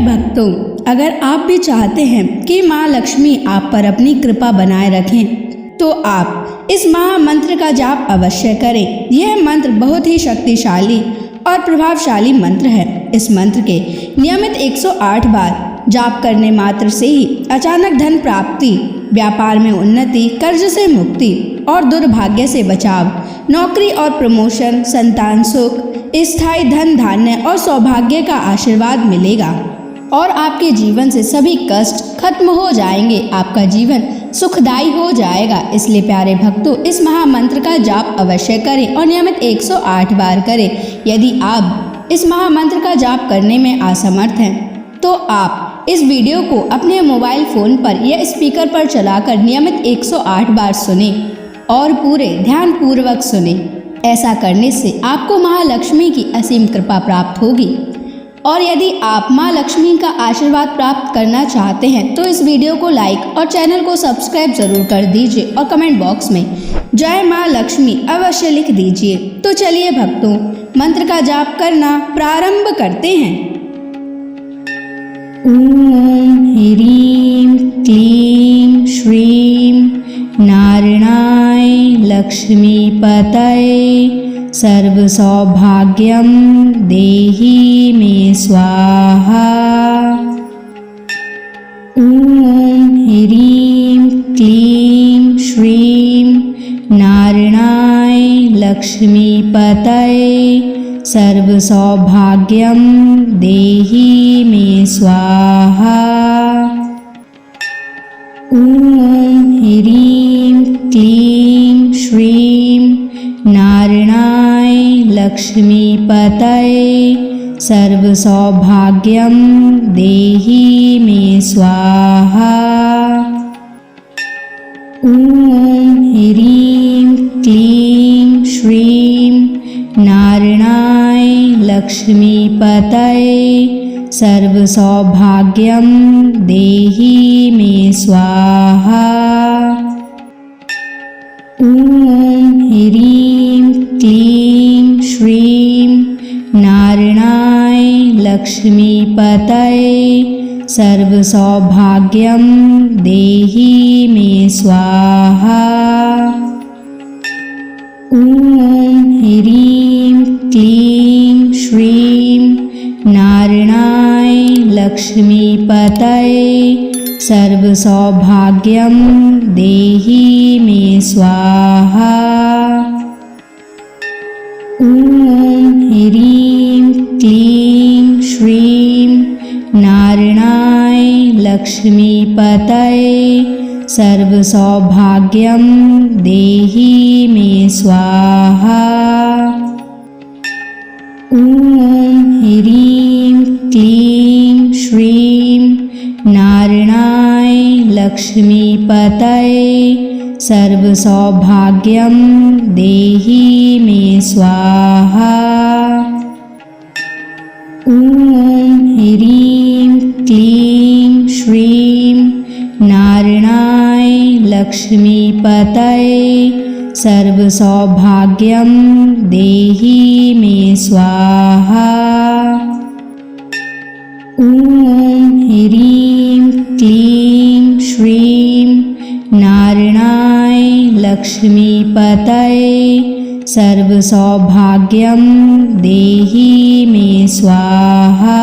भक्तों, अगर आप भी चाहते हैं कि माँ लक्ष्मी आप पर अपनी कृपा बनाए रखें तो आप इस महामंत्र का जाप अवश्य करें। यह मंत्र बहुत ही शक्तिशाली और प्रभावशाली मंत्र है। इस मंत्र के नियमित 108 बार जाप करने मात्र से ही अचानक धन प्राप्ति, व्यापार में उन्नति, कर्ज से मुक्ति और दुर्भाग्य से बचाव, नौकरी और प्रमोशन, संतान सुख, स्थायी धन धान्य और सौभाग्य का आशीर्वाद मिलेगा और आपके जीवन से सभी कष्ट खत्म हो जाएंगे। आपका जीवन सुखदायी हो जाएगा। इसलिए प्यारे भक्तों, इस महामंत्र का जाप अवश्य करें और नियमित 108 बार करें। यदि आप इस महामंत्र का जाप करने में असमर्थ हैं तो आप इस वीडियो को अपने मोबाइल फोन पर या स्पीकर पर चलाकर नियमित 108 बार सुने और पूरे ध्यान पूर्वक सुने। ऐसा करने से आपको महालक्ष्मी की असीम कृपा प्राप्त होगी। और यदि आप माँ लक्ष्मी का आशीर्वाद प्राप्त करना चाहते हैं तो इस वीडियो को लाइक और चैनल को सब्सक्राइब जरूर कर दीजिए और कमेंट बॉक्स में जय माँ लक्ष्मी अवश्य लिख दीजिए। तो चलिए भक्तों, मंत्र का जाप करना प्रारंभ करते हैं। ओम ह्रीं क्लीं श्रीं नारायणाय लक्ष्मीपतये सर्वसौभाग्यं देहि मे स्वाहा। ओम ह्रीं क्लीं श्रीं नारायणाय लक्ष्मीपतये सर्वसौभाग्यं देहि मे स्वाहा। ओम ह्रीं क्लीं श्रीं नारायणाय लक्ष्मीपतये सर्वसौभाग्यं देहि मे स्वाहा। ओम ह्रीं क्लीं श्रीं नारायणाय लक्ष्मीपतये सर्वसौभाग्यं देहि मे स्वाहा। ओम ह्रीं क्लीं श्रीं नारायणाय लक्ष्मीपतये सर्वसौभाग्यं देहि मे स्वाहा। ओम ह्रीं क्लीं श्रीं नारायणाय लक्ष्मीपतये सर्वसौभाग्यं देहि मे स्वाहा। ओम ह्रीं क्लीं श्रीं नारायणाय लक्ष्मीपतये सर्वसौभाग्यं देहि मे स्वाहा। ओम ह्रीं क्लीं श्रीं नारायणाय लक्ष्मीपतये सर्वसौभाग्यं देहि मे स्वाहा। ओम ह्रीं क्लीं श्रीं नारायणाय लक्ष्मीपतये सर्वसौभाग्यं देहि मे स्वाहा। ओम ह्रीं क्लीं श्रीं नारायणाय लक्ष्मीपतये सर्वसौभाग्यं देहि मे स्वाहा।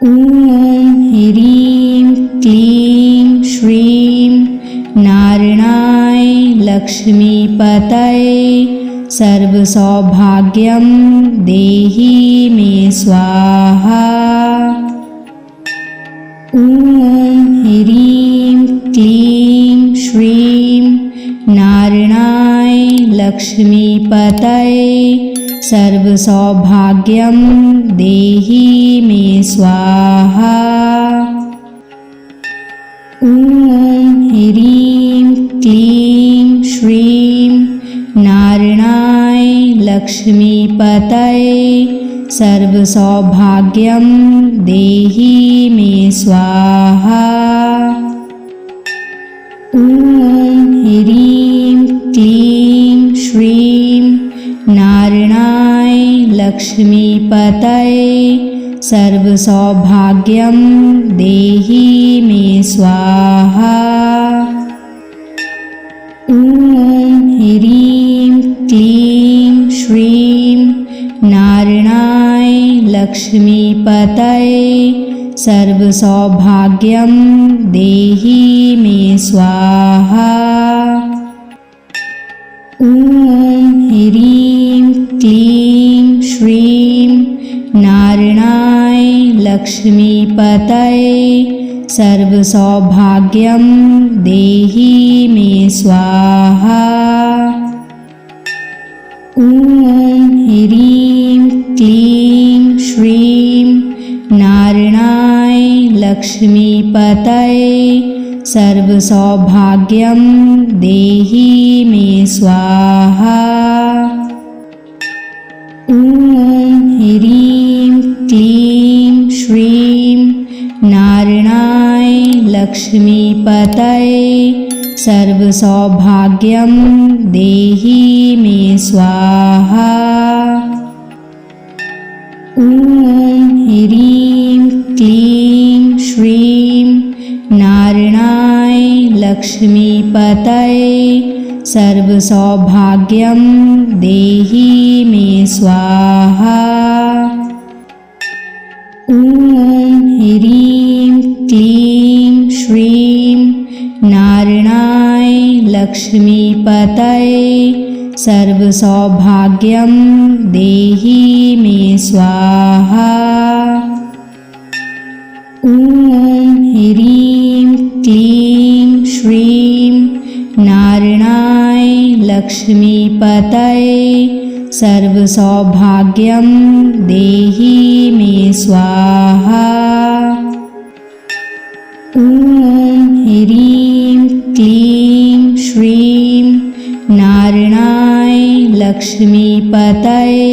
ओम ह्रीं क्लीं श्रीं नारायणाय लक्ष्मीपतये सर्वसौभाग्यं देहि मे स्वाहा। ओम ह्रीं क्लीं श्रीं नारायणाय लक्ष्मीपतये सर्वसौभाग्यं देहि मे स्वाहा। ओम ह्रीं क्लीं श्रीं नारायणाय लक्ष्मीपतये सर्वसौभाग्यं देहि मे स्वाहा। ओम ह्रीं क्लीं श्रीं नारायणाय लक्ष्मीपतये सर्वसौभाग्यं देहि मे स्वाहा। ॐ ह्रीं क्लीं श्रीं नारायणाय लक्ष्मीपतये सर्वसौभाग्यं देहि मे स्वाहा। ॐ ह्रीं क्लीं श्रीं नारायणाय लक्ष्मीपतये सर्वसौभाग्यं देहि मे स्वाहा। ॐ ह्रीं क्लीं श्रीं नारायणाय लक्ष्मीपतये सर्वसौभाग्यं देहि मे स्वाहा। ॐ ह्रीं क्लीं श्रीं नारायणाय लक्ष्मीपतये सर्वसौभाग्यं देहि मे स्वाहा। ॐ ह्रीं क्लीं श्रीं नारायणाय लक्ष्मीपतये सर्वसौभाग्यं देहि मे स्वाहा। ॐ ह्रीं क्लीं श्रीं नारायणाय लक्ष्मीपतये सर्वसौभाग्यं देहि मे स्वाहा। ॐ ह्रीं क्लीं श्रीं नारायणाय लक्ष्मीपतये सर्वसौभाग्यं देहि मे स्वाहा। ॐ ह्रीं क्लीं श्रीं नारायणाय लक्ष्मीपतये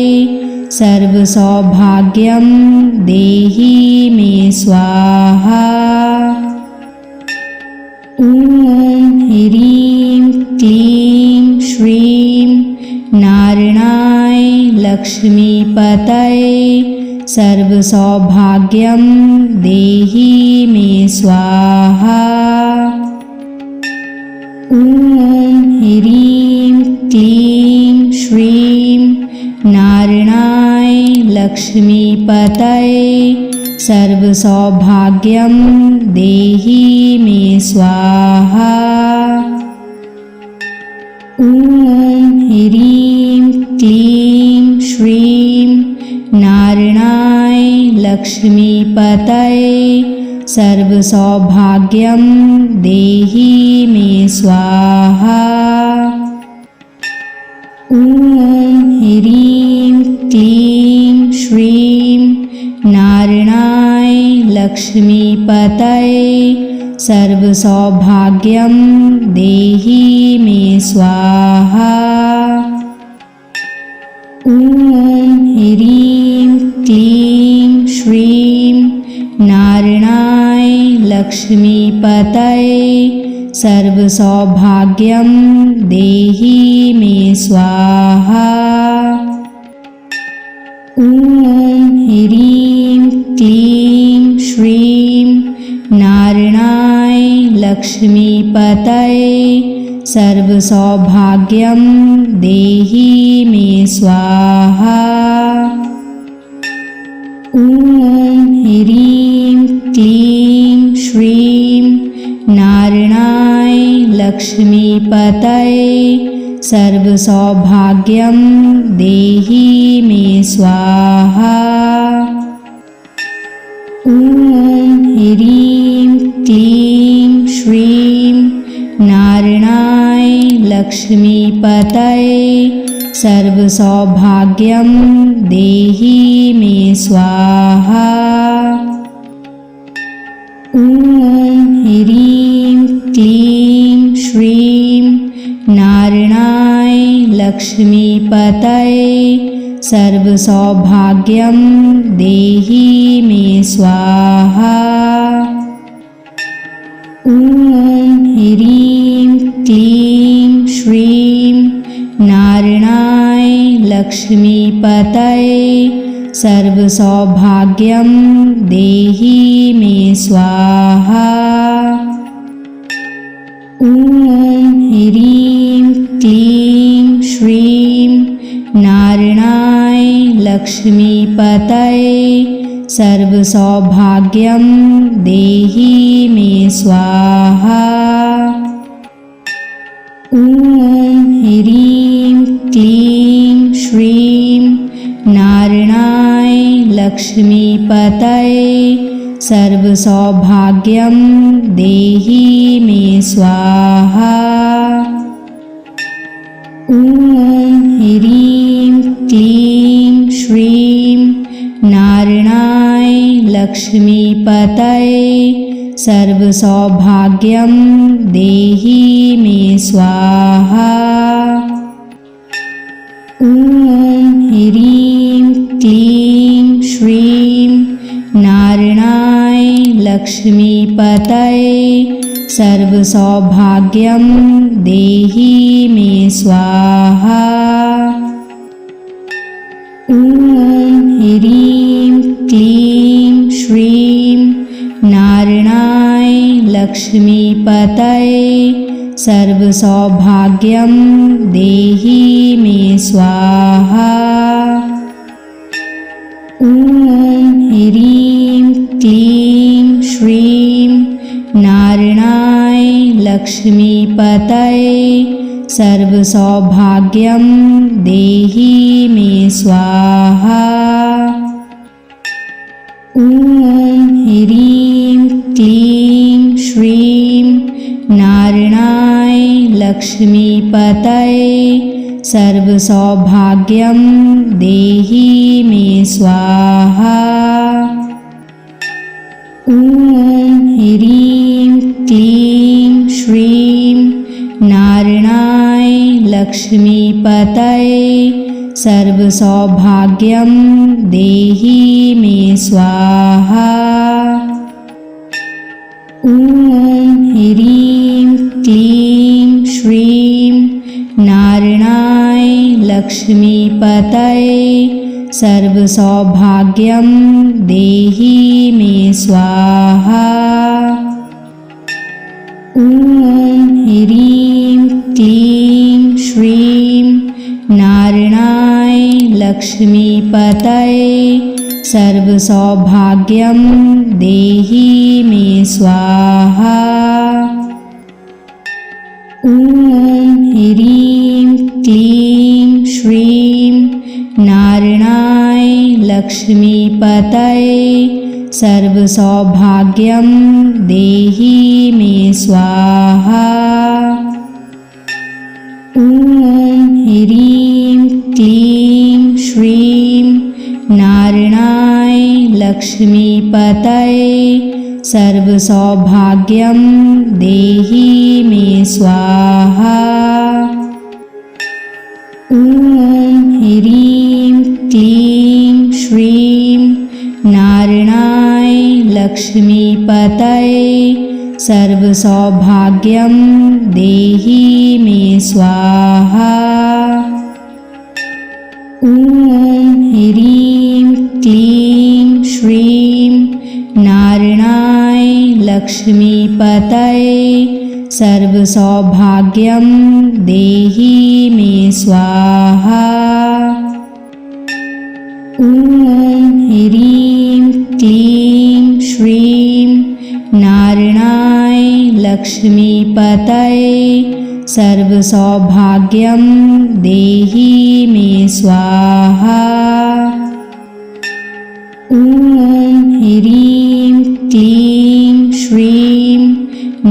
सर्वसौभाग्यं देहि मे स्वाहा। ॐ ह्रीं क्लीं श्रीं नारायणाय लक्ष्मीपतये सर्वसौभाग्यं देहि मे स्वाहा। ॐ ह्रीं क्लीं श्रीं नारायणाय लक्ष्मीपतये सर्वसौभाग्यं देहि मे स्वाहा। ॐ ह्रीं क्लीं श्रीं नारायणाय लक्ष्मीपतये सर्वसौभाग्यं देहि मे स्वाहा। ॐ ह्रीं क्लीं श्रीं नारायणाय लक्ष्मीपतये सर्वसौभाग्यं देहि मे स्वाहा। ॐ ह्रीं क्लीं श्रीं नारायणाय लक्ष्मीपतये सर्वसौभाग्यं देहि मे स्वाहा। ॐ ह्रीं क्लीं श्रीं नारायणाय लक्ष्मीपतये सर्वसौभाग्यं देहि मे स्वाहा। ॐ ह्रीं क्लीं श्रीं नारायणाय लक्ष्मीपतये सर्वसौभाग्यं देहि मे स्वाहा। ॐ ह्रीं क्लीं श्रीं नारायणाय लक्ष्मीपतये सर्वसौभाग्यं देहि मे स्वाहा। ॐ ह्रीं क्लीं श्रीं नारायणाय लक्ष्मीपतये सर्वसौभाग्यं देहि मे स्वाहा। ॐ ह्रीं क्लीं श्रीं नारायणाय लक्ष्मीपतये सर्वसौभाग्यं देहि मे स्वाहा। ॐ ह्रीं क्लीं श्रीं नारायणाय लक्ष्मीपतये सर्वसौभाग्यं देहि मे स्वाहा। ॐ ह्रीं क्लीं श्रीं नारायणाय लक्ष्मीपतये सर्वसौभाग्यं देहि मे स्वाहा। ॐ ह्रीं क्लीं श्रीं नारायणाय लक्ष्मीपतये सर्वसौभाग्यं देहि मे स्वाहा। ॐ ह्रीं क्लीं श्रीं नारायणाय लक्ष्मीपतये सर्वसौभाग्यं देहि मे स्वाहा। ॐ ह्रीं क्लीं श्रीं नारायणाय लक्ष्मीपतये सर्वसौभाग्यं देहि मे स्वाहा। ॐ ह्रीं क्लीं श्रीं नारायणाय लक्ष्मीपतये सर्वसौभाग्यं देहि मे स्वाहा। ॐ ह्रीं क्लीं श्रीं नारायणाय लक्ष्मीपतये सर्वसौभाग्यं देहि मे स्वाहा। ॐ ह्रीं क्लीं श्रीं नारायणाय लक्ष्मीपतये सर्वसौभाग्यं देहि मे स्वाहा। ॐ ह्रीं क्लीं श्रीं नारायणाय लक्ष्मीपतये सर्वसौभाग्यं देहि मे स्वाहा। ॐ ह्रीं क्लीं श्रीं नारायणाय लक्ष्मीपतये सर्वसौभाग्यं देहि मे स्वाहा। ॐ ह्रीं क्लीं श्रीं नारायणाय लक्ष्मीपतये सर्वसौभाग्यं देहि मे स्वाहा। ॐ ह्रीं क्लीं श्रीं नारायणाय लक्ष्मीपतये सर्वसौभाग्यं देहि मे स्वाहा। ॐ ह्रीं क्लीं श्रीं नारायणाय लक्ष्मीपतये सर्वसौभाग्यं देहि मे स्वाहा। ॐ ह्रीं क्लीं श्रीं नारायणाय लक्ष्मीपतये सर्वसौभाग्यं देहि मे स्वाहा। ॐ ह्रीं क्लीं श्रीं नारायणाय लक्ष्मीपतये सर्वसौभाग्यं देहि मे स्वाहा। ॐ ह्रीं क्लीं श्रीं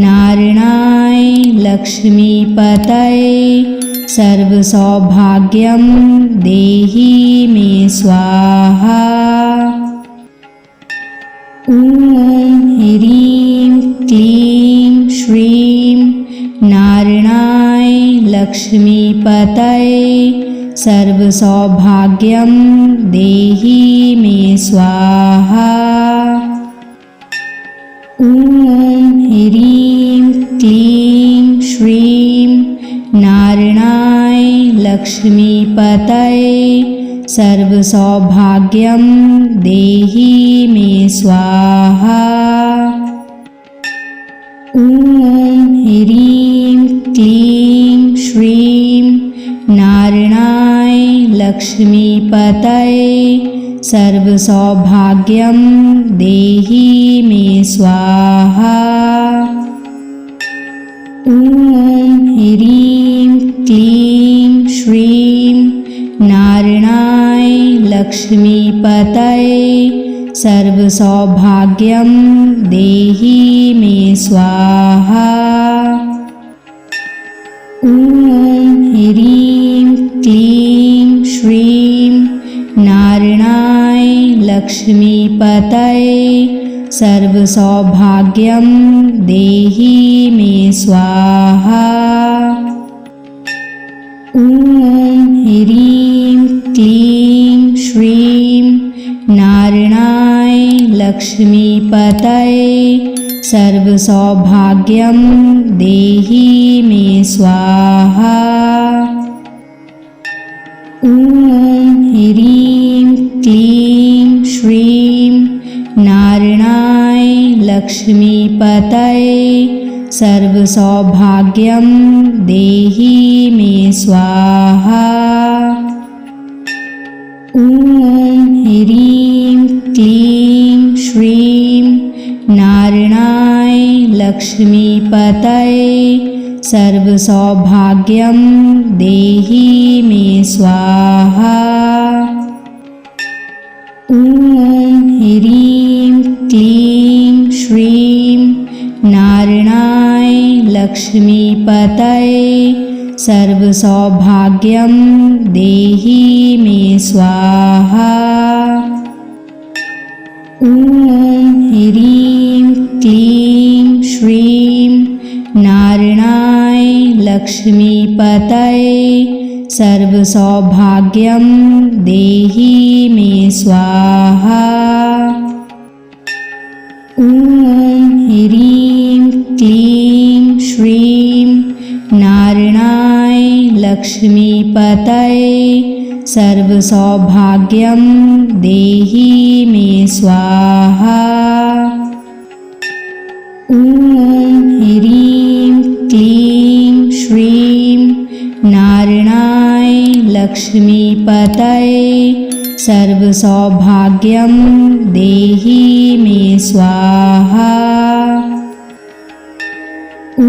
नारायणाय लक्ष्मीपतये सर्वसौभाग्यं देहि मे स्वाहा। ॐ ह्रीं क्लीं श्रीं नारायणाय लक्ष्मीपतये सर्वसौभाग्यं देहि मे स्वाहा। ॐ ह्रीं क्लीं श्रीं नारायणाय लक्ष्मीपतये सर्वसौभाग्यं देहि मे स्वाहा। ॐ ह्रीं क्लीं श्रीं नारायणाय लक्ष्मीपतये सर्वसौभाग्यं देहि मे स्वाहा। ॐ ह्रीं क्लीं श्रीं नारायणाय लक्ष्मीपतये सर्वसौभाग्यं देहि मे स्वाहा। ॐ ह्रीं क्लीं श्रीं नारायणाय लक्ष्मीपतये सर्वसौभाग्यं देहि मे स्वाहा। ॐ ह्रीं क्लीं श्रीं नारायणाय लक्ष्मीपतये सर्वसौभाग्यं देहि मे स्वाहा। ॐ ह्रीं क्लीं श्रीं नारायणाय लक्ष्मीपतये सर्वसौभाग्यं देहि मे स्वाहा। ॐ ह्रीं क्लीं श्रीं नारायणाय लक्ष्मीपतये सर्वसौभाग्यं देहि मे स्वाहा। ॐ ह्रीं क्लीं श्रीं नारायणाय लक्ष्मीपतये सर्वसौभाग्यं देहि मे स्वाहा। ॐ ह्रीं क्लीं श्रीं नारायणाय लक्ष्मीपतये सर्वसौभाग्यं देहि मे स्वाहा। ॐ ह्रीं क्लीं श्रीं नारायणाय लक्ष्मीपतये सर्वसौभाग्यं देहि मे स्वाहा। ॐ ह्रीं क्लीं श्रीं नारायणाय लक्ष्मीपतये सर्वसौभाग्यं देहि मे स्वाहा। ॐ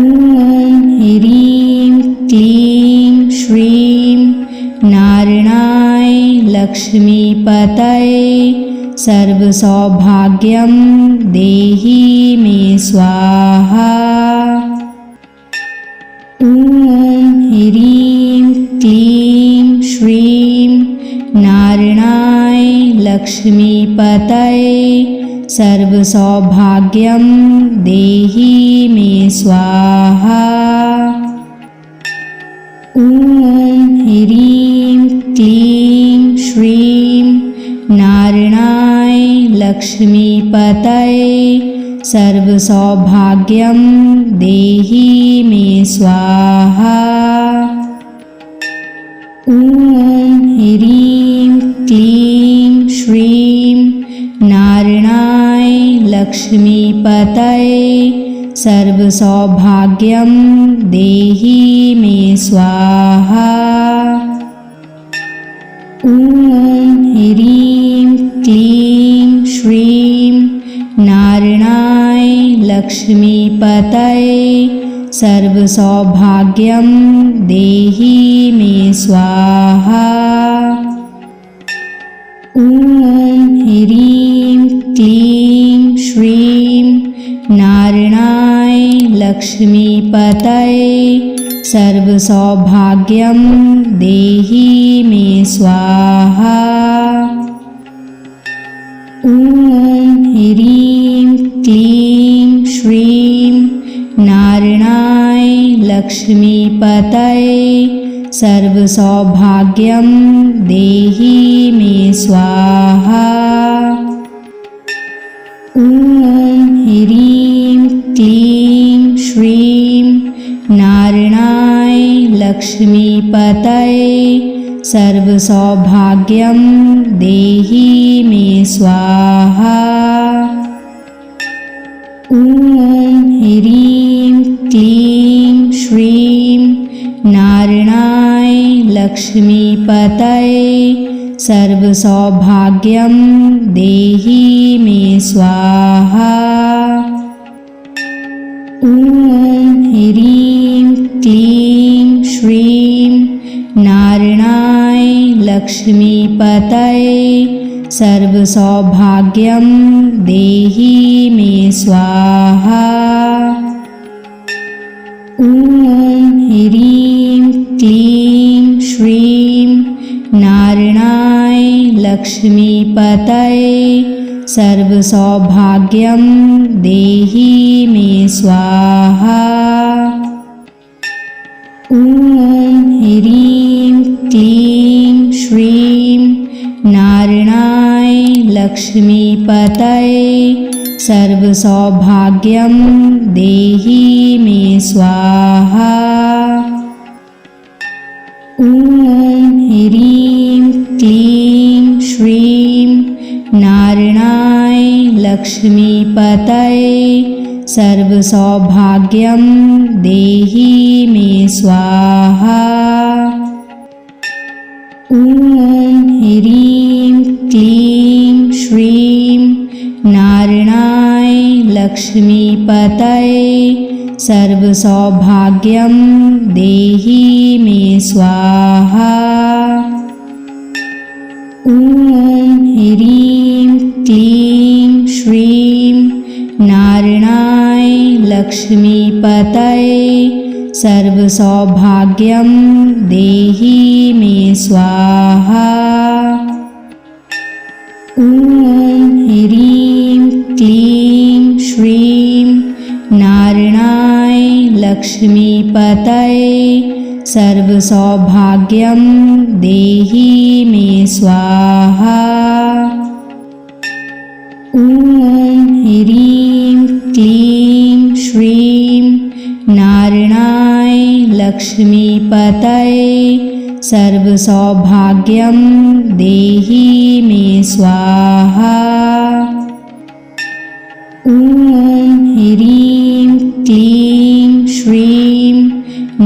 ह्रीं क्लीं श्रीं नारायणाय लक्ष्मीपतये सर्वसौभाग्यं देहि मे स्वाहा। ॐ ह्रीं क्लीं श्रीं नारायणाय लक्ष्मीपतये सर्वसौभाग्यं देहि मे स्वाहा। ॐ ह्रीं क्लीं श्रीं नारायणाय लक्ष्मीपतये सर्वसौभाग्यं देहि मे स्वाहा। ॐ ह्रीं क्लीं श्रीं नारायणाय लक्ष्मीपतये सर्वसौभाग्यं देहि मे स्वाहा। ॐ ह्रीं क्लीं श्रीं नारायणाय लक्ष्मीपतये सर्वसौभाग्यं देहि मे स्वाहा। ॐ ह्रीं क्लीं श्रीं नारायणाय लक्ष्मीपतये सर्वसौभाग्यं देहि मे स्वाहा। ॐ ह्रीं क्लीं श्रीं नारायणाय लक्ष्मीपतये सर्वसौभाग्यं देहि मे स्वाहा। ॐ ह्रीं क्लीं श्रीं नारायणाय लक्ष्मीपतये सर्वसौभाग्यं देहि मे स्वाहा। ॐ ह्रीं क्लीं श्रीं नारायणाय लक्ष्मीपतये सर्वसौभाग्यं देहि मे स्वाहा। ॐ ह्रीं क्लीं श्रीं नारायणाय लक्ष्मीपतये सर्वसौभाग्यं देहि मे स्वाहा। ॐ ह्रीं क्लीं श्रीं नारायणाय लक्ष्मीपतये सर्वसौभाग्यं देहि मे स्वाहा। ॐ ह्रीं क्लीं श्रीं नारायणाय लक्ष्मीपतये सर्वसौभाग्यं देहि मे स्वाहा। ॐ ह्रीं क्लीं श्रीं नारायणाय लक्ष्मीपतये सर्वसौभाग्यं देहि मे स्वाहा। ॐ ह्रीं क्लीं श्रीं नारायणाय लक्ष्मीपतये सर्वसौभाग्यं देहि मे स्वाहा। ॐ ह्रीं क्लीं श्रीं नारायणाय लक्ष्मीपतये सर्वसौभाग्यं देहि मे स्वाहा। ॐ ह्रीं क्लीं श्रीं नारायणाय लक्ष्मीपतये सर्वसौभाग्यं देहि मे स्वाहा। ॐ ह्रीं क्लीं श्रीं नारायणाय लक्ष्मीपतये सर्वसौभाग्यं देहि मे स्वाहा। ॐ ह्रीं क्लीं श्रीं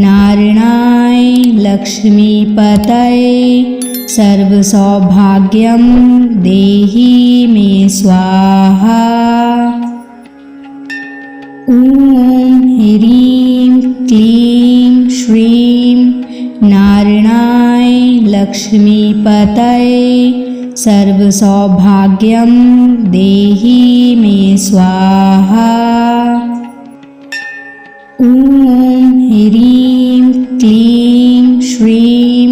नारायणाय लक्ष्मीपतये सर्वसौभाग्यं देहि मे स्वाहा। ॐ ह्रीं क्लीं श्रीं नारायणाय लक्ष्मीपतये सर्वसौभाग्यं देहि मे स्वाहा। ॐ ह्रीं क्लीं श्रीं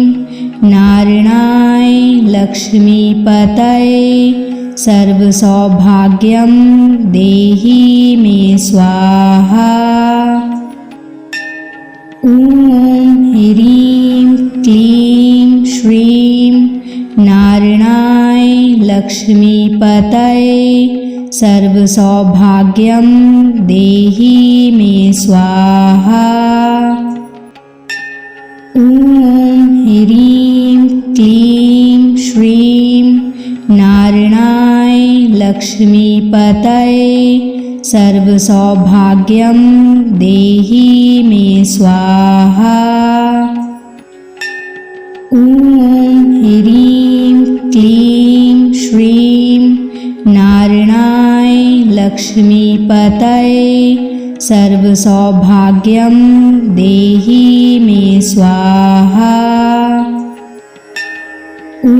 नारायणाय लक्ष्मीपतये सर्वसौभाग्यं देहि मे स्वाहा। ॐ ह्रीं क्लीं श्रीं नारायणाय लक्ष्मीपतये सर्वसौभाग्यं देहि मे स्वाहा। ॐ ह्रीं क्लीं श्रीं नारायणाय लक्ष्मीपतये सर्वसौभाग्यं देहि मे स्वाहा। ॐ ह्रीं क्लीं श्रीं नारायणाय लक्ष्मीपतये सर्वसौभाग्यं देहि मे स्वाहा। ॐ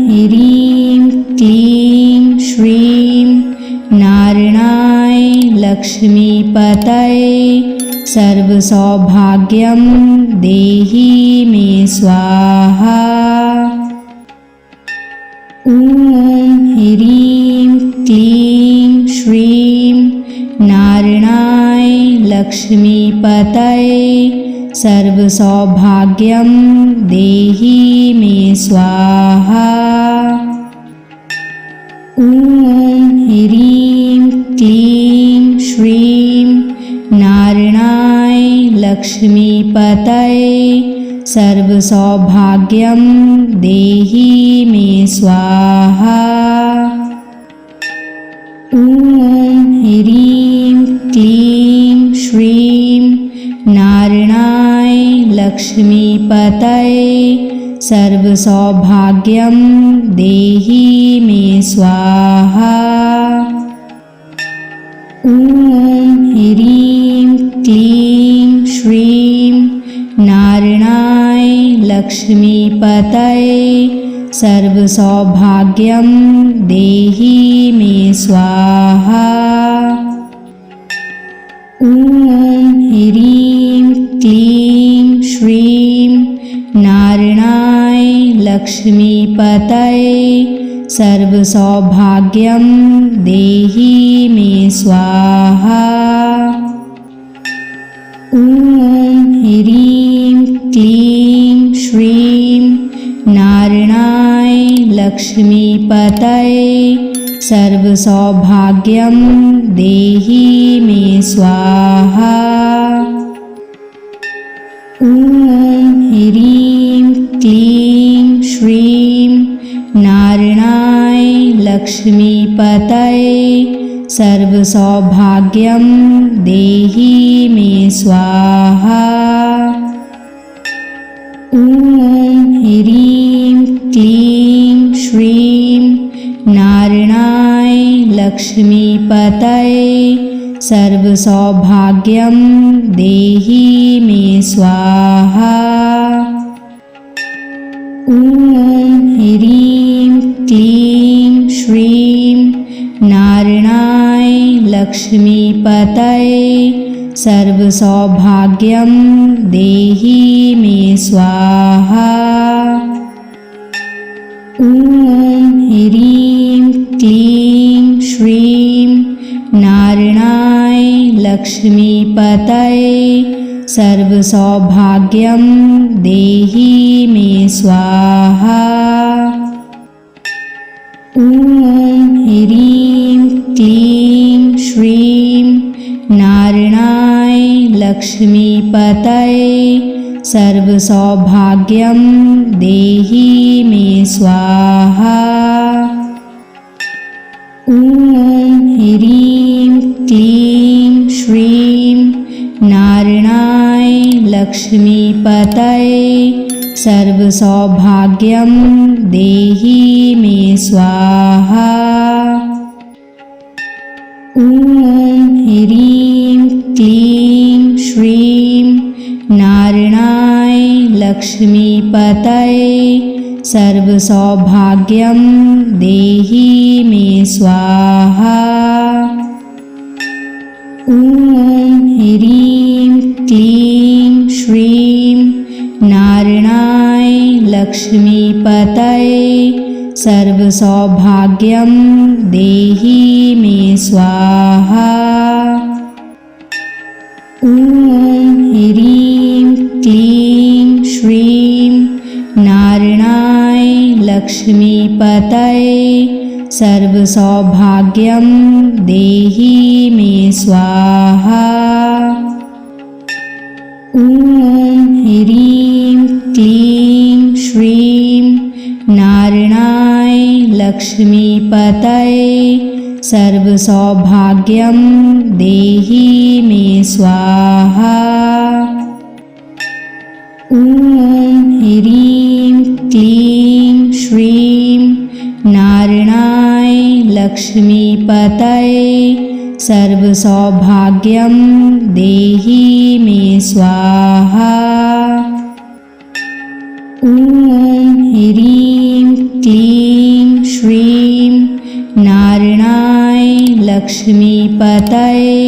ह्रीं क्लीं श्रीं नारायणाय लक्ष्मीपतये सर्वसौभाग्यं देहि मे स्वाहा। ॐ ह्रीं क्लीं श्रीं नारायणाय लक्ष्मीपतये सर्वसौभाग्यं देहि मे स्वाहा। ॐ ह्रीं क्लीं श्रीं नारायणाय लक्ष्मीपतये सर्वसौभाग्यं देहि मे स्वाहा। ॐ ह्रीं क्लीं श्रीं नारायणाय लक्ष्मीपतये सर्वसौभाग्यं देहि मे स्वाहा। ॐ ह्रीं क्लीं श्रीं नारायणाय लक्ष्मीपतये सर्वसौभाग्यं देहि मे स्वाहा। ॐ ह्रीं क्लीं श्रीं नारायणाय लक्ष्मीपतये सर्वसौभाग्यं देहि मे स्वाहा। ॐ ह्रीं क्लीं श्रीं नारायणाय लक्ष्मीपतये सर्वसौभाग्यं देहि मे स्वाहा। ॐ ह्रीं क्लीं श्रीं नारायणाय लक्ष्मीपतये सर्वसौभाग्यं देहि मे स्वाहा। ॐ ह्रीं क्लीं श्रीं नारायणाय लक्ष्मीपतये सर्वसौभाग्यं देहि मे स्वाहा। ॐ ह्रीं क्लीं श्रीं नारायणाय लक्ष्मीपतये सर्वसौभाग्यं देहि मे स्वाहा। ॐ ह्रीं क्लीं श्रीं नारायणाय लक्ष्मीपतये सर्वसौभाग्यं देहि मे स्वाहा। ॐ ह्रीं क्लीं श्रीं नारायणाय लक्ष्मीपतये सर्वसौभाग्यं देहि मे स्वाहा। ॐ ह्रीं क्लीं श्रीं नारायणाय लक्ष्मीपतये सर्वसौभाग्यं देहि मे स्वाहा। ॐ ह्रीं क्लीं श्रीं नारायणाय लक्ष्मीपतये सर्वसौभाग्यं देहि मे स्वाहा। ॐ ह्रीं क्लीं श्रीं नारायणाय लक्ष्मीपतये सर्वसौभाग्यं देहि मे स्वाहा। ॐ ह्रीं क्लीं श्रीं नारायणाय लक्ष्मीपतये सर्वसौभाग्यं देहि मे स्वाहा। ॐ ह्रीं क्लीं श्रीं नारायणाय लक्ष्मीपतये सर्वसौभाग्यं देहि मे स्वाहा। ॐ ह्रीं क्लीं श्रीं नारायणाय लक्ष्मीपतये सर्वसौभाग्यं देहि मे स्वाहा। ॐ ह्रीं क्लीं श्रीं नारायणाय लक्ष्मीपतये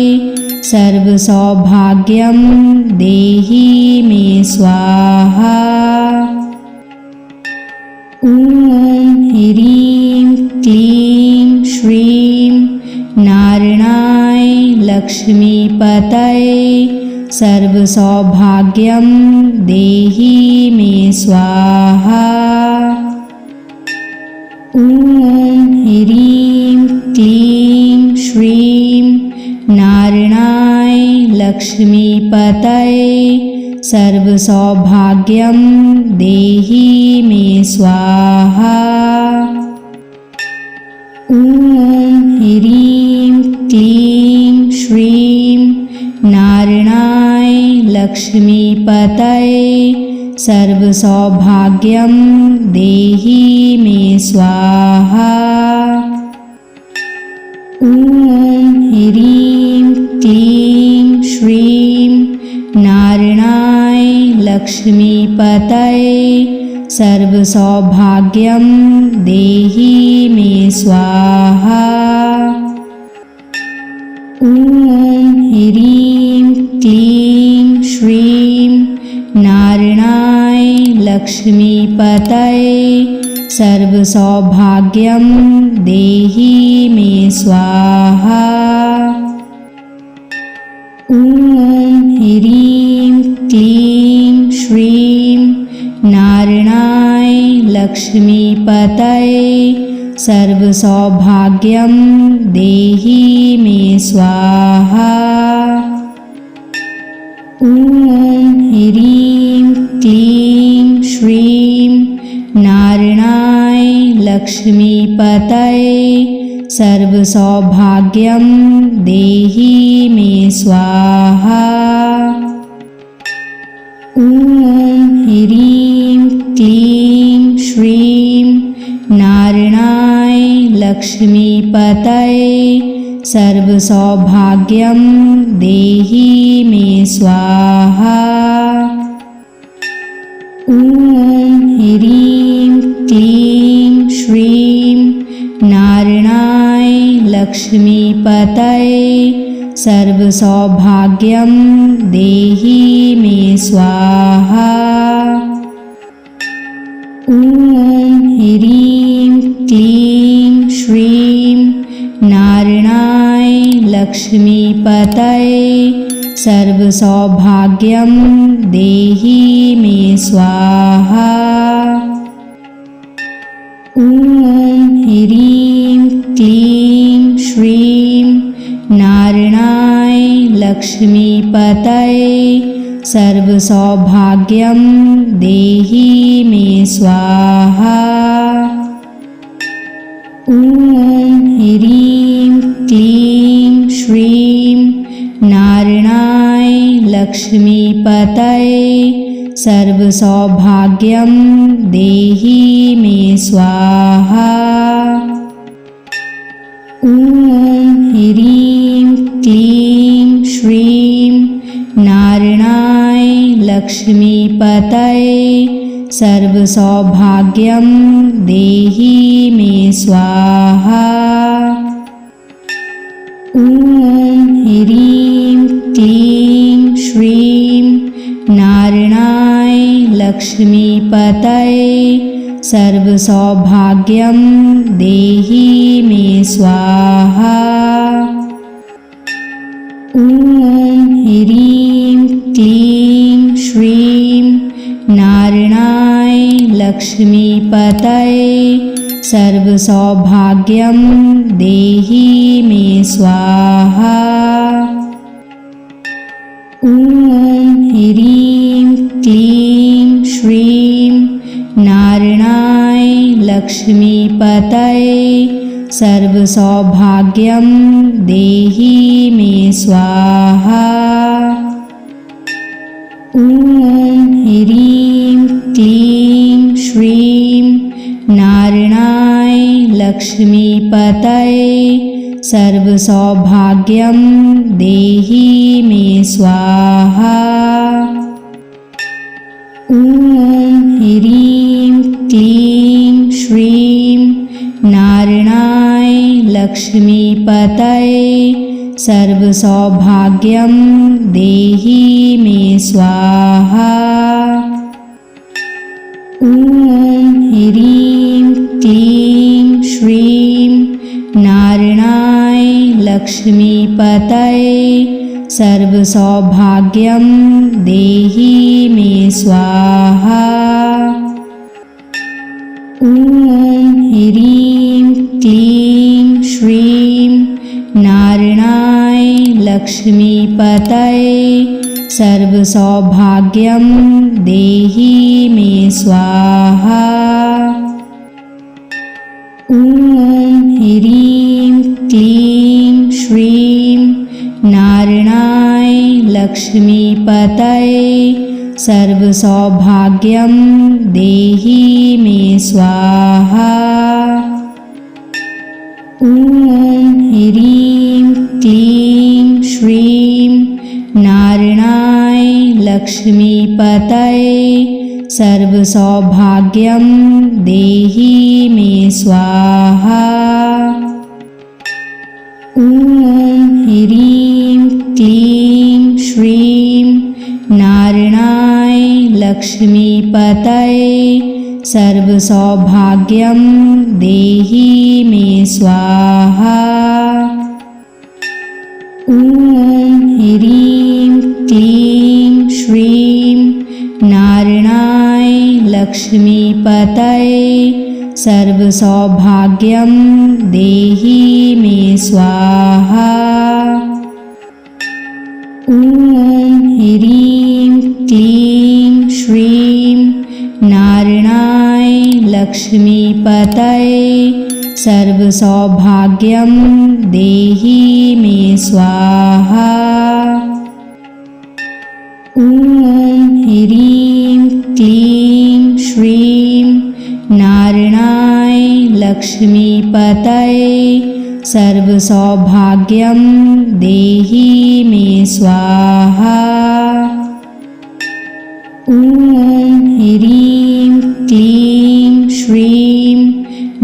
सर्वसौभाग्यं देहि मे स्वाहा। ॐ ह्रीं क्लीं श्रीं नारायणाय लक्ष्मीपतये सर्वसौभाग्यं देहि मे स्वाहा। ॐ ह्रीं क्लीं श्रीं नारायणाय लक्ष्मीपतये सर्वसौभाग्यं देहि मे स्वाहा। ॐ ह्रीं क्लीं श्रीं नारायणाय लक्ष्मीपतये सर्वसौभाग्यं देहि मे स्वाहा। ॐ ह्रीं क्लीं श्रीं नारायणाय लक्ष्मीपतये सर्वसौभाग्यं देहि मे स्वाहा। ॐ ह्रीं क्लीं श्रीं नारायणाय लक्ष्मीपतये सर्वसौभाग्यं देहि मे स्वाहा। ॐ ह्रीं क्लीं श्रीं नारायणाय लक्ष्मीपतये सर्वसौभाग्यं देहि मे स्वाहा। ॐ ह्रीं क्लीं श्रीं नारायणाय लक्ष्मीपतये सर्वसौभाग्यं देहि मे स्वाहा। ॐ ह्रीं क्लीं श्रीं नारायणाय लक्ष्मीपतये सर्वसौभाग्यं देहि मे स्वाहा। ॐ ह्रीं क्लीं श्रीं नारायणाय लक्ष्मीपतये सर्वसौभाग्यं देहि मे स्वाहा। ॐ ह्रीं क्लीं श्रीं नारायणाय लक्ष्मीपतये सर्वसौभाग्यं देहि मे स्वाहा। ॐ ह्रीं क्लीं श्रीं नारायणाय लक्ष्मीपतये सर्वसौभाग्यं देहि मे स्वाहा। ॐ ह्रीं क्लीं श्रीं नारायणाय लक्ष्मीपतये सर्वसौभाग्यं देहि मे स्वाहा। ॐ ह्रीं क्लीं श्रीं नारायणाय लक्ष्मीपतये सर्वसौभाग्यं देहि मे स्वाहा। ॐ ह्रीं क्लीं श्रीं नारायणाय लक्ष्मीपतये सर्वसौभाग्यं देहि मे स्वाहा। ॐ ह्रीं क्लीं श्रीं नारायणाय लक्ष्मीपतये सर्वसौभाग्यं देहि मे स्वाहा। ॐ ह्रीं क्लीं श्रीं नारायणाय लक्ष्मीपतये सर्वसौभाग्यं देहि मे स्वाहा। ॐ ह्रीं क्लीं श्रीं नारायणाय लक्ष्मीपतये सर्वसौभाग्यं देहि मे स्वाहा। ॐ ह्रीं क्लीं श्रीं नारायणाय लक्ष्मीपतये सर्वसौभाग्यं देहि मे स्वाहा। ॐ ह्रीं क्लीं श्रीं नारायणाय लक्ष्मीपतये सर्वसौभाग्यं देहि मे स्वाहा। ॐ ह्रीं क्लीं श्रीं नारायणाय लक्ष्मीपतये सर्वसौभाग्यं देहि मे स्वाहा। ॐ ह्रीं क्लीं श्रीं नारायणाय लक्ष्मीपतये सर्वसौभाग्यं देहि मे स्वाहा। ॐ ह्रीं क्लीं श्रीं नारायणाय लक्ष्मीपतये सर्वसौभाग्यं देहि मे स्वाहा। ॐ ह्रीं क्लीं श्रीं नारायणाय लक्ष्मीपतये सर्वसौभाग्यं देहि मे स्वाहा। ॐ ह्रीं क्लीं श्रीं नारायणाय लक्ष्मीपतये सर्वसौभाग्यं देहि मे स्वाहा। ॐ ह्रीं क्लीं श्रीं नारायणाय लक्ष्मीपतये सर्वसौभाग्यं देहि मे स्वाहा। ॐ ह्रीं क्लीं श्रीं नारायणाय लक्ष्मीपतये सर्वसौभाग्यं देहि मे स्वाहा। ॐ ह्रीं क्लीं श्रीं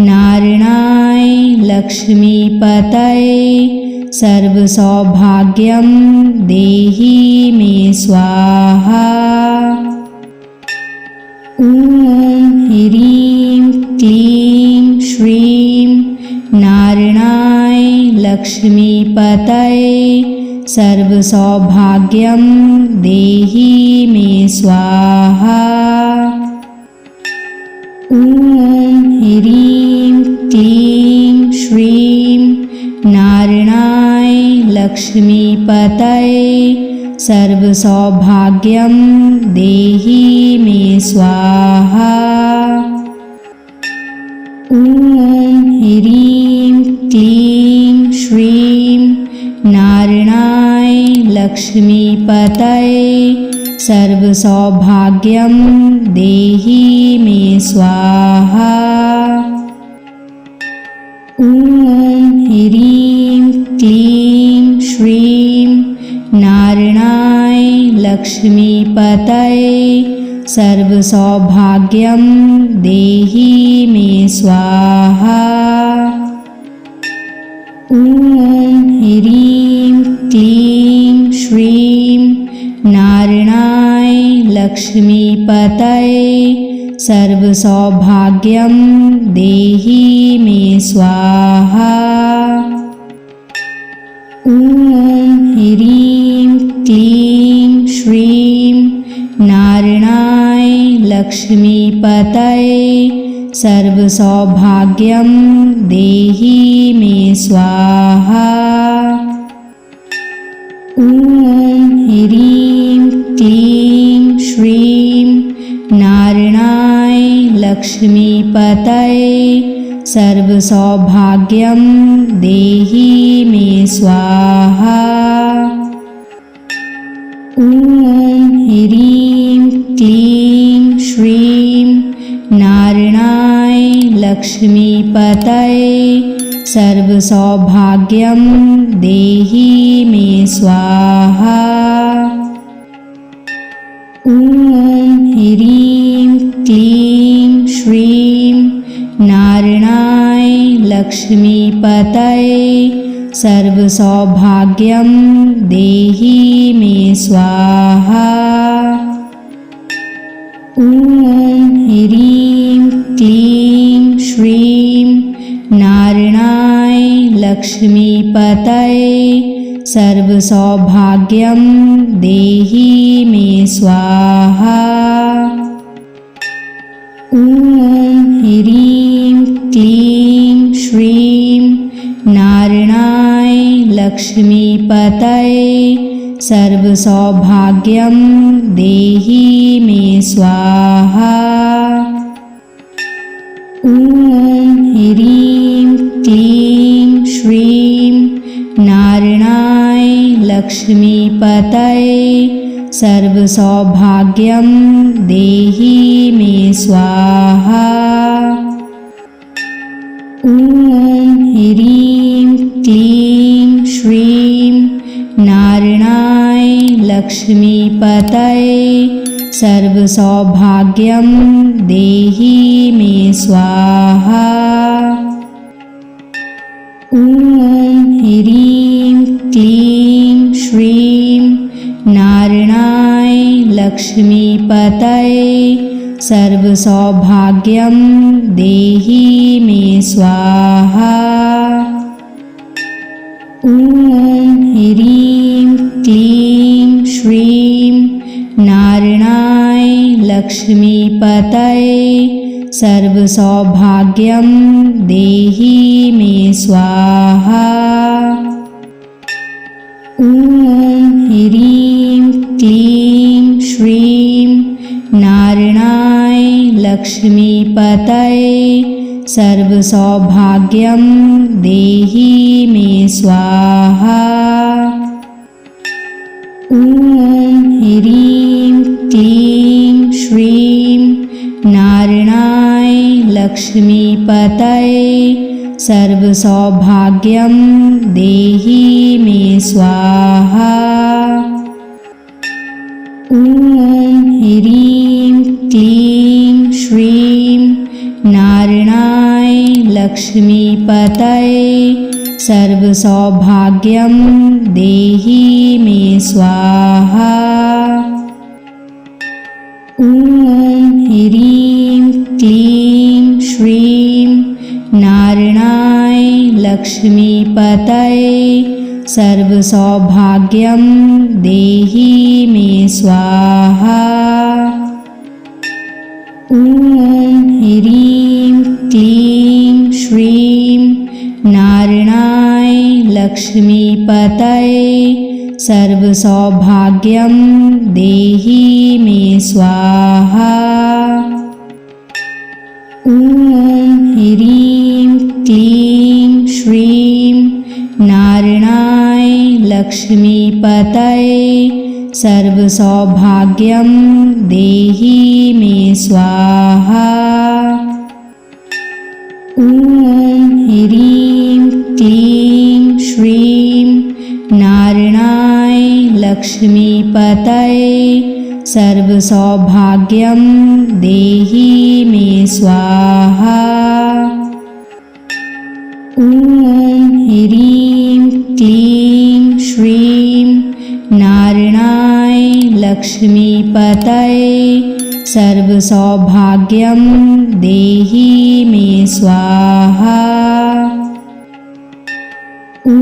नारायणाय लक्ष्मीपतये सर्वसौभाग्यं देहि मे स्वाहा। ॐ ह्रीं क्लीं श्रीं नारायणाय लक्ष्मीपतये सर्वसौभाग्यं देहि मे स्वाहा। ॐ ह्रीं क्लीं श्रीं नारायणाय लक्ष्मीपतये सर्वसौभाग्यं देहि मे स्वाहा। ॐ ह्रीं क्लीं श्रीं नारायणाय लक्ष्मीपतये सर्वसौभाग्यं देहि मे स्वाहा। ॐ ह्रीं क्लीं श्रीं नारायणाय लक्ष्मीपतये सर्वसौभाग्यं देहि मे स्वाहा। ॐ ह्रीं क्लीं श्रीं नारायणाय लक्ष्मीपतये सर्वसौभाग्यं देहि मे स्वाहा। ॐ ह्रीं क्लीं श्रीं नारायणाय लक्ष्मीपतये सर्वसौभाग्यं देहि मे स्वाहा। ॐ ह्रीं क्लीं श्रीं नारायणाय लक्ष्मीपतये सर्वसौभाग्यं देहि मे स्वाहा। ॐ ह्रीं क्लीं श्रीं नारायणाय लक्ष्मीपतये सर्वसौभाग्यं देहि मे स्वाहा। ॐ ह्रीं क्लीं श्रीं नारायणाय लक्ष्मीपतये सर्वसौभाग्यं देहि मे स्वाहा। ॐ ह्रीं क्लीं श्रीं नारायणाय लक्ष्मीपतये सर्वसौभाग्यं देहि मे स्वाहा। ॐ ह्रीं क्लीं श्रीं नारायणाय लक्ष्मीपतये सर्वसौभाग्यं देहि मे स्वाहा। ॐ ह्रीं क्लीं श्रीं नारायणाय लक्ष्मीपतये सर्वसौभाग्यं देहि मे स्वाहा। ॐ ह्रीं क्लीं श्रीं नारायणाय लक्ष्मीपतये सर्वसौभाग्यं देहि मे स्वाहा। ॐ ह्रीं क्लीं श्रीं नारायणाय लक्ष्मीपतये सर्वसौभाग्यं देहि मे स्वाहा। ॐ ह्रीं क्लीं श्रीं नारायणाय लक्ष्मीपतये सर्वसौभाग्यं देहि मे स्वाहा। ॐ ह्रीं क्लीं श्रीं नारायणाय लक्ष्मीपतये सर्वसौभाग्यं देहि मे स्वाहा। ॐ ह्रीं क्लीं श्रीं नारायणाय लक्ष्मीपतये सर्वसौभाग्यं देहि मे स्वाहा। ॐ ह्रीं क्लीं श्रीं नारायणाय लक्ष्मीपतये सर्वसौभाग्यं देहि मे स्वाहा। ॐ ह्रीं क्लीं श्रीं नारायणाय लक्ष्मीपतये सर्वसौभाग्यं देहि मे स्वाहा। ॐ ह्रीं क्लीं श्रीं नारायणाय लक्ष्मीपतये सर्वसौभाग्यं देहि मे स्वाहा। ॐ ह्रीं क्लीं श्रीं नारायणाय लक्ष्मीपतये सर्वसौभाग्यं देहि मे स्वाहा। ॐ ह्रीं क्लीं श्रीं नारायणाय लक्ष्मीपतये सर्वसौभाग्यं देहि मे स्वाहा। ॐ ह्रीं क्लीं श्रीं नारायणाय लक्ष्मीपतये सर्वसौभाग्यं देहि मे स्वाहा। ॐ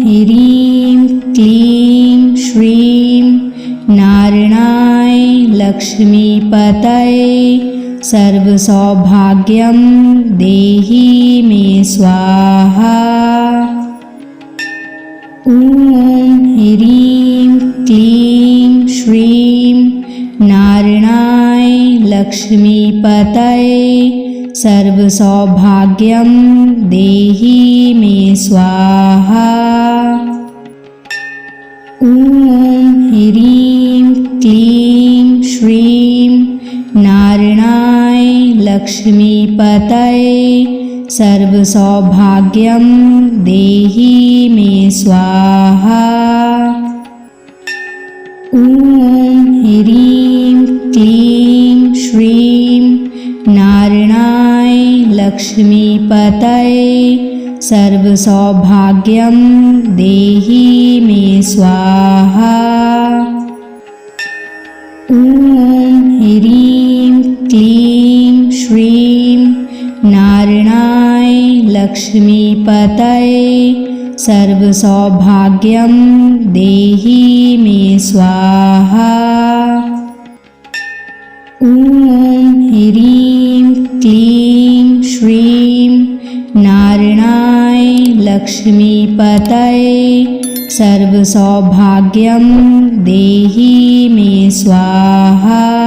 ह्रीं क्लीं श्रीं नारायणाय लक्ष्मीपतये सर्वसौभाग्यं देहि मे स्वाहा। ॐ ह्रीं क्लीं श्रीं नारायणाय लक्ष्मीपतये सर्वसौभाग्यं देहि मे स्वाहा। ॐ ह्रीं क्लीं श्रीं नारायणाय लक्ष्मीपतये सर्वसौभाग्यं देहि मे स्वाहा। ॐ ह्रीं क्लीं श्रीं नारायणाय लक्ष्मीपतये सर्वसौभाग्यं देहि मे स्वाहा। ॐ ह्रीं क्लीं श्रीं नारायणाय लक्ष्मीपतये सर्वसौभाग्यं देहि मे स्वाहा। ॐ ह्रीं क्लीं श्रीं नारायणाय लक्ष्मीपतये सर्व सौभाग्यम देहि मे स्वाहा।